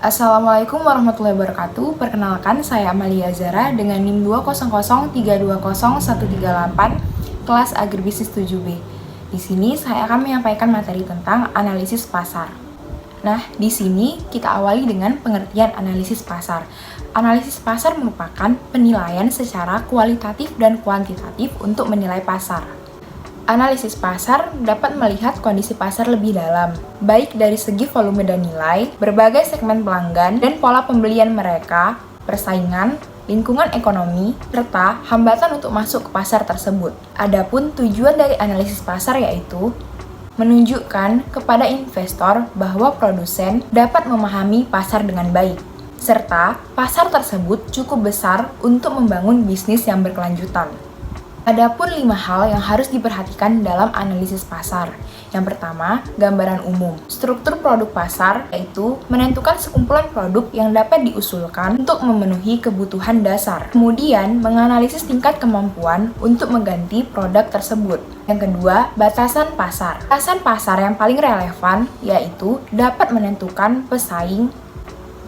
Assalamualaikum warahmatullahi wabarakatuh. Perkenalkan, saya Amalia Zara dengan NIM 200320138 kelas Agribisnis 7B. Di sini saya akan menyampaikan materi tentang analisis pasar. Nah, di sini kita awali dengan pengertian analisis pasar. Analisis pasar merupakan penilaian secara kualitatif dan kuantitatif untuk menilai pasar. Analisis pasar dapat melihat kondisi pasar lebih dalam, baik dari segi volume dan nilai, berbagai segmen pelanggan, dan pola pembelian mereka, persaingan, lingkungan ekonomi, serta hambatan untuk masuk ke pasar tersebut. Adapun tujuan dari analisis pasar yaitu menunjukkan kepada investor bahwa produsen dapat memahami pasar dengan baik, serta pasar tersebut cukup besar untuk membangun bisnis yang berkelanjutan. Adapun 5 hal yang harus diperhatikan dalam analisis pasar. Yang pertama, gambaran umum. Struktur produk pasar yaitu menentukan sekumpulan produk yang dapat diusulkan untuk memenuhi kebutuhan dasar. Kemudian, menganalisis tingkat kemampuan untuk mengganti produk tersebut. Yang kedua, batasan pasar. Batasan pasar yang paling relevan yaitu dapat menentukan pesaing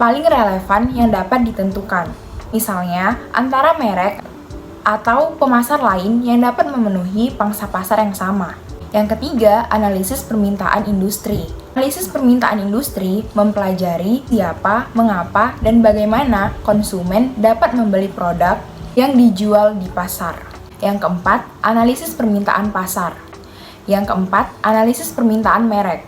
paling relevan yang dapat ditentukan. Misalnya, antara merek atau pemasar lain yang dapat memenuhi pangsa pasar yang sama. Yang ketiga, analisis permintaan industri. Analisis permintaan industri mempelajari siapa, mengapa, dan bagaimana konsumen dapat membeli produk yang dijual di pasar. Yang keempat, analisis permintaan pasar. Yang keempat, analisis permintaan merek.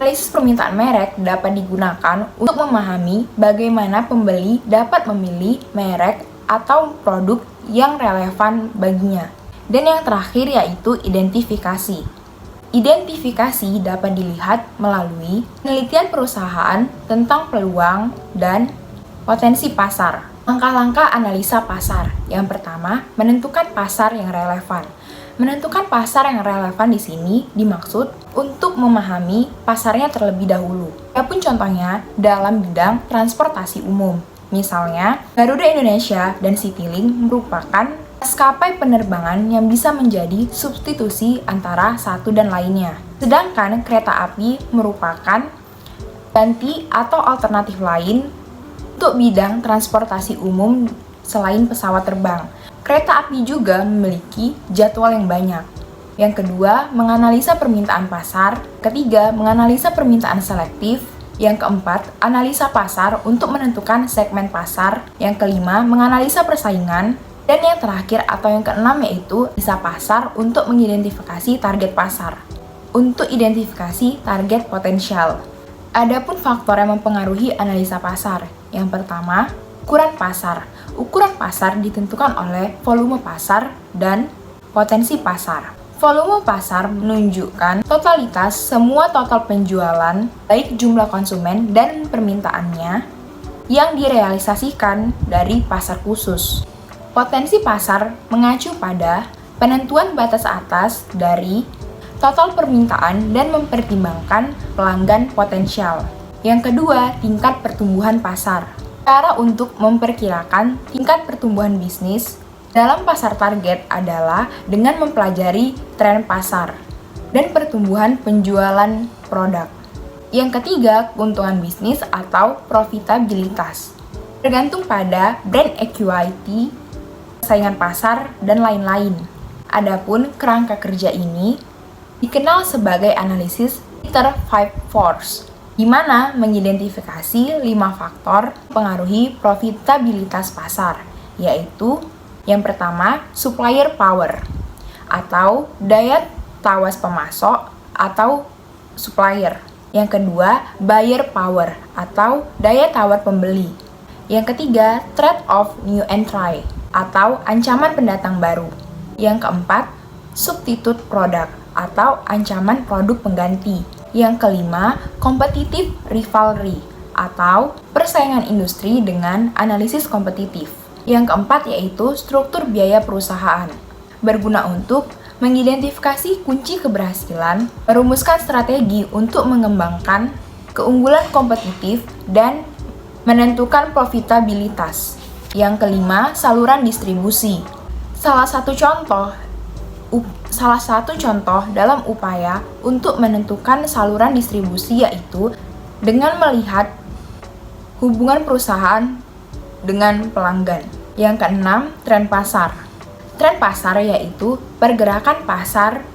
Analisis permintaan merek dapat digunakan untuk memahami bagaimana pembeli dapat memilih merek atau produk yang relevan baginya. Dan yang terakhir yaitu identifikasi. Identifikasi dapat dilihat melalui penelitian perusahaan tentang peluang dan potensi pasar. Langkah-langkah analisa pasar. Yang pertama, menentukan pasar yang relevan. Menentukan pasar yang relevan di sini dimaksud untuk memahami pasarnya terlebih dahulu. Adapun contohnya dalam bidang transportasi umum. Misalnya, Garuda Indonesia dan Citylink merupakan maskapai penerbangan yang bisa menjadi substitusi antara satu dan lainnya. Sedangkan kereta api merupakan ganti atau alternatif lain untuk bidang transportasi umum selain pesawat terbang. Kereta api juga memiliki jadwal yang banyak. Yang kedua, menganalisa permintaan pasar. Ketiga, menganalisa permintaan selektif. Yang keempat, analisa pasar untuk menentukan segmen pasar. Yang kelima, menganalisa persaingan. Dan yang terakhir atau yang keenam yaitu analisa pasar untuk mengidentifikasi target pasar. Untuk identifikasi target potensial. Adapun faktor yang mempengaruhi analisa pasar. Yang pertama, ukuran pasar. Ukuran pasar ditentukan oleh volume pasar dan potensi pasar. Volume pasar menunjukkan totalitas semua total penjualan, baik jumlah konsumen dan permintaannya, yang direalisasikan dari pasar khusus. Potensi pasar mengacu pada penentuan batas atas dari total permintaan dan mempertimbangkan pelanggan potensial. Yang kedua, tingkat pertumbuhan pasar. Cara untuk memperkirakan tingkat pertumbuhan bisnis dalam pasar target adalah dengan mempelajari tren pasar dan pertumbuhan penjualan produk. Yang ketiga, keuntungan bisnis atau profitabilitas. Tergantung pada brand equity, saingan pasar, dan lain-lain. Adapun kerangka kerja ini dikenal sebagai analisis Peter Five Force, di mana mengidentifikasi 5 faktor mempengaruhi profitabilitas pasar, yaitu yang pertama, supplier power atau daya tawas pemasok atau supplier. Yang kedua, buyer power atau daya tawar pembeli. Yang ketiga, threat of new entry atau ancaman pendatang baru. Yang keempat, substitute product atau ancaman produk pengganti. Yang kelima, competitive rivalry atau persaingan industri dengan analisis kompetitif. Yang keempat yaitu struktur biaya perusahaan, berguna untuk mengidentifikasi kunci keberhasilan, merumuskan strategi untuk mengembangkan keunggulan kompetitif, dan menentukan profitabilitas. Yang kelima, saluran distribusi. Salah satu contoh Salah satu contoh dalam upaya untuk menentukan saluran distribusi yaitu dengan melihat hubungan perusahaan dengan pelanggan. Yang keenam, tren pasar. Tren pasar yaitu pergerakan pasar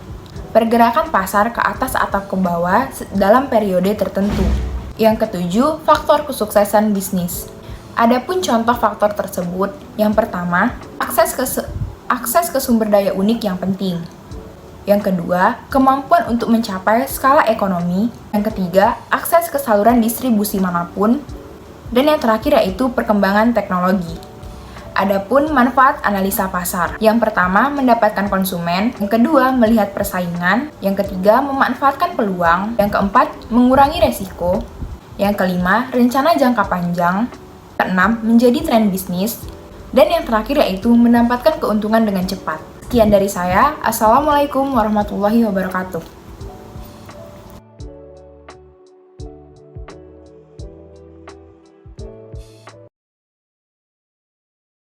ke atas atau ke bawah dalam periode tertentu. Yang ketujuh, faktor kesuksesan bisnis. Adapun contoh faktor tersebut, yang pertama, akses ke sumber daya unik yang penting. Yang kedua, kemampuan untuk mencapai skala ekonomi. Yang ketiga, akses ke saluran distribusi manapun. Dan yang terakhir yaitu perkembangan teknologi. Adapun manfaat analisa pasar. Yang pertama, mendapatkan konsumen. Yang kedua, melihat persaingan. Yang ketiga, memanfaatkan peluang. Yang keempat, mengurangi resiko. Yang kelima, rencana jangka panjang. Keenam, menjadi tren bisnis. Dan yang terakhir yaitu mendapatkan keuntungan dengan cepat. Sekian dari saya. Assalamualaikum warahmatullahi wabarakatuh.